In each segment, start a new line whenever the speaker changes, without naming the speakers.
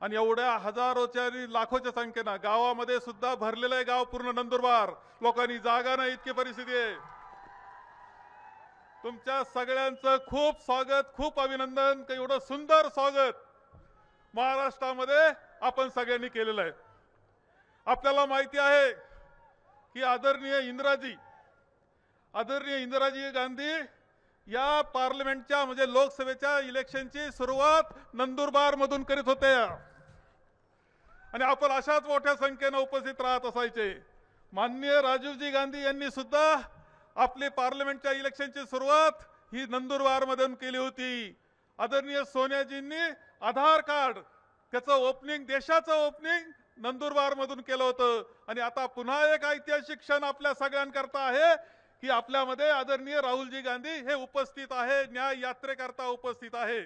आणि एवढ्या हजारोच्या आणि लाखोच्या संख्येनं गावामध्ये सुद्धा भरलेलं आहे गाव पूर्ण नंदुरबार. लोकांनी जागा नाही इतकी परिस्थिती आहे. तुमच्या सगळ्यांचं खूप स्वागत, खूप अभिनंदन. एवढं सुंदर स्वागत महाराष्ट्रामध्ये आपण सगळ्यांनी केलेलं आहे. आपल्याला माहिती आहे की आदरणीय इंदिराजी गांधी या पार्लमेंटच्या म्हणजे लोकसभेच्या इलेक्शनची सुरुवात नंदुरबार मधून करीत होते आणि आपण अशाच मोठ्या संख्येने उपस्थित राहत असायचे. माननीय राजीवजी गांधी यांनी सुद्धा आपली पार्लमेंटच्या इलेक्शनची सुरुवात ही नंदुरबार मधून केली होती. आदरणीय सोनियाजींनी आधार कार्ड त्याचं ओपनिंग, देशाचं ओपनिंग नंदुरबार मधून केलं होतं. आणि आता पुन्हा एक ऐतिहासिक क्षण आपल्या सगळ्यांकरता आहे की आपल्यामध्ये आदरणीय राहुलजी गांधी हे उपस्थित आहे, न्याय यात्रेकरता उपस्थित आहे.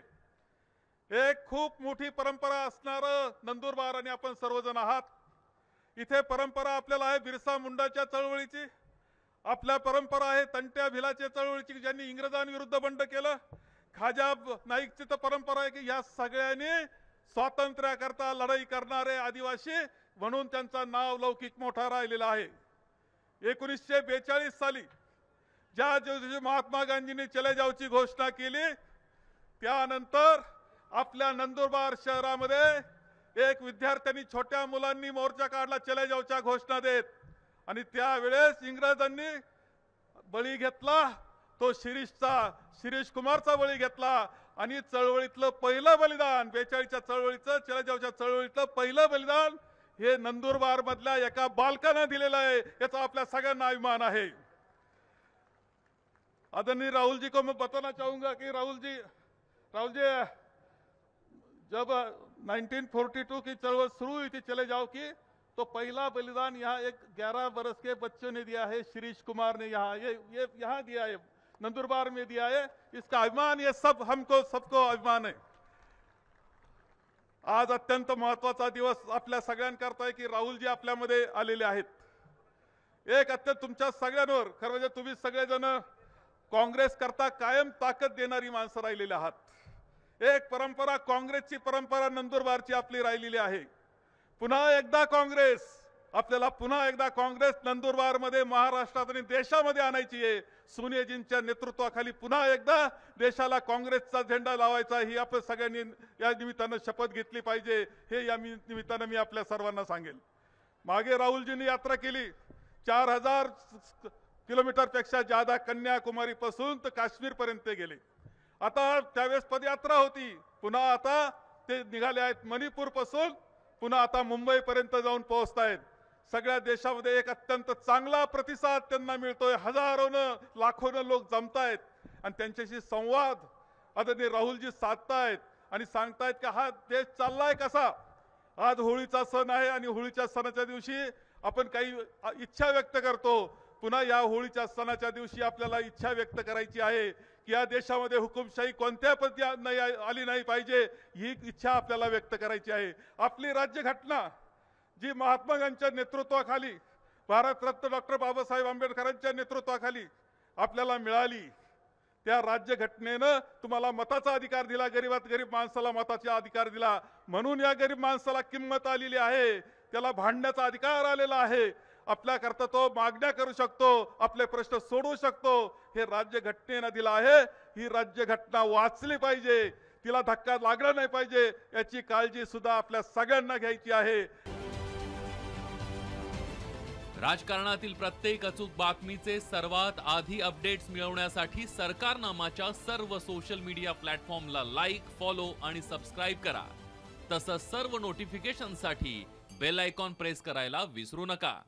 एक खूप मोठी परंपरा असणारं नंदुरबार आणि आपण सर्वजण आहात. इथे परंपरा आपल्याला आहे बिरसा मुंडाच्या चळवळीची, आपल्या परंपरा आहे तंट्या भिलाच्या चळवळीची ज्यांनी इंग्रजांविरुद्ध बंड केलं. खाजा नाईकची तर परंपरा आहे की या सगळ्यांनी स्वातंत्र्याकरता लढाई करणारे आदिवासी म्हणून त्यांचा नाव लौकिक मोठा राहिलेला आहे. 1942 साली ज्या दिवशी महात्मा गांधींनी चले जावची घोषणा केली त्यानंतर आपल्या नंदुरबार शहरामध्ये एक विद्यार्थ्यांनी छोट्या मुलांनी मोर्चा काढला चले जावच्या घोषणा देत. आणि त्यावेळेस इंग्रजांनी बळी घेतला तो शिरीष कुमारचा बळी घेतला. आणि चळवळीतलं पहिलं बलिदान 42च्या चळवळीचं चले जावच्या चळवळीतलं पहिलं बलिदान हे नंदुरबार मधल्या एका बालकानं दिलेलं आहे. याचा आपल्या सगळ्यांना अभिमान आहे. आदरणीय राहुल जी को मैं बताना चाहूंगा कि राहुल जी जब 1942 की चळवळ शुरू हुई थी चले जाओ की, तो पहला बलिदान यहाँ एक 11 बरस के बच्चों ने दिया है, शिरीष कुमार ने ये यहाँ दिया है, नंदुरबार में दिया है. इसका अभिमान ये सब सबको अभिमान है. आज अत्यंत महत्वाचा दिवस आपल्या सगळ्यांकरता आहे की राहुलजी आपल्यामध्ये आलेले आहेत. एक अत्यंत तुमच्या सगळ्यांवर खरं म्हणजे तुम्ही सगळेजण काँग्रेस करता कायम ताकद देणारी माणसं राहिलेली आहात. एक परंपरा काँग्रेसची परंपरा नंदुरबारची आपली राहिलेली आहे. पुन्हा एकदा काँग्रेस नंदुरबार मध्ये महाराष्ट्रात आणि देशामध्ये आणायची आहे. सोनियाजींच्या नेतृत्वाखाली पुन्हा एकदा देशाला काँग्रेसचा झेंडा लावायचा ही आपण सगळ्यांनी या निमित्तानं शपथ घेतली पाहिजे. हे या निमित्तानं मी आपल्या सर्वांना सांगेल. मागे राहुलजींनी यात्रा केली 4000 किलोमीटर पेक्षा जादा कन्याकुमारी पासून तर काश्मीर पर्यंत गेले. आता त्यावेळेस पदयात्रा होती, पुन्हा आता ते निघाले आहेत मणिपूर पासून पुन्हा आता मुंबई पर्यंत जाऊन पोहोचतायत. सगळ्या देशामध्ये एक अत्यंत चांगला प्रतिसाद त्यांना मिळतोय. हजारोनं लाखोनं लोक जमतायत आणि त्यांच्याशी संवाद आदरणीय राहुलजी साधतायत आणि सांगतायत की हा देश चाललाय कसा. आज होळीचा सण आहे आणि होळीच्या सणाच्या दिवशी आपण काही इच्छा व्यक्त करतो. पुन्हा या होळीच्या सणाच्या दिवशी आपल्याला इच्छा व्यक्त करायची आहे की या देशामध्ये हुकुमशाही कोणत्या पद्धतीने आली नाही पाहिजे, ही इच्छा आपल्याला व्यक्त करायची आहे. आपली राज्यघटना जी महात्मा गांधींच्या नेतृत्वाखाली, भारतरत्न डॉक्टर बाबासाहेब आंबेडकरांच्या नेतृत्वाखाली आपल्याला मिळाली, त्या राज्यघटनेनं तुम्हाला मताचा अधिकार दिला, गरीबात गरीब माणसाला मताचा अधिकार दिला. म्हणून या गरीब माणसाला किंमत आलेली आहे, त्याला भांडण्याचा अधिकार आलेला आहे. आपल्याकरता तो मागण्या करू शकतो, आपले प्रश्न सोडवू शकतो. हे राज्यघटनेनं दिलं आहे. ही राज्यघटना वाचली पाहिजे, तिला धक्का लागला नाही पाहिजे, याची काळजी सुद्धा आपल्या सगळ्यांना घ्यायची आहे.
राजकारणातील प्रत्येक अचूक बातमीचे सर्वात आधी अपडेट्स मिळवण्यासाठी सरकारनामाच्या सर्व सोशल मीडिया प्लॅटफॉर्मला लाईक, फॉलो आणि सबस्क्राईब करा. तसंच सर्व नोटिफिकेशनसाठी बेल आयकॉन प्रेस करायला विसरू नका.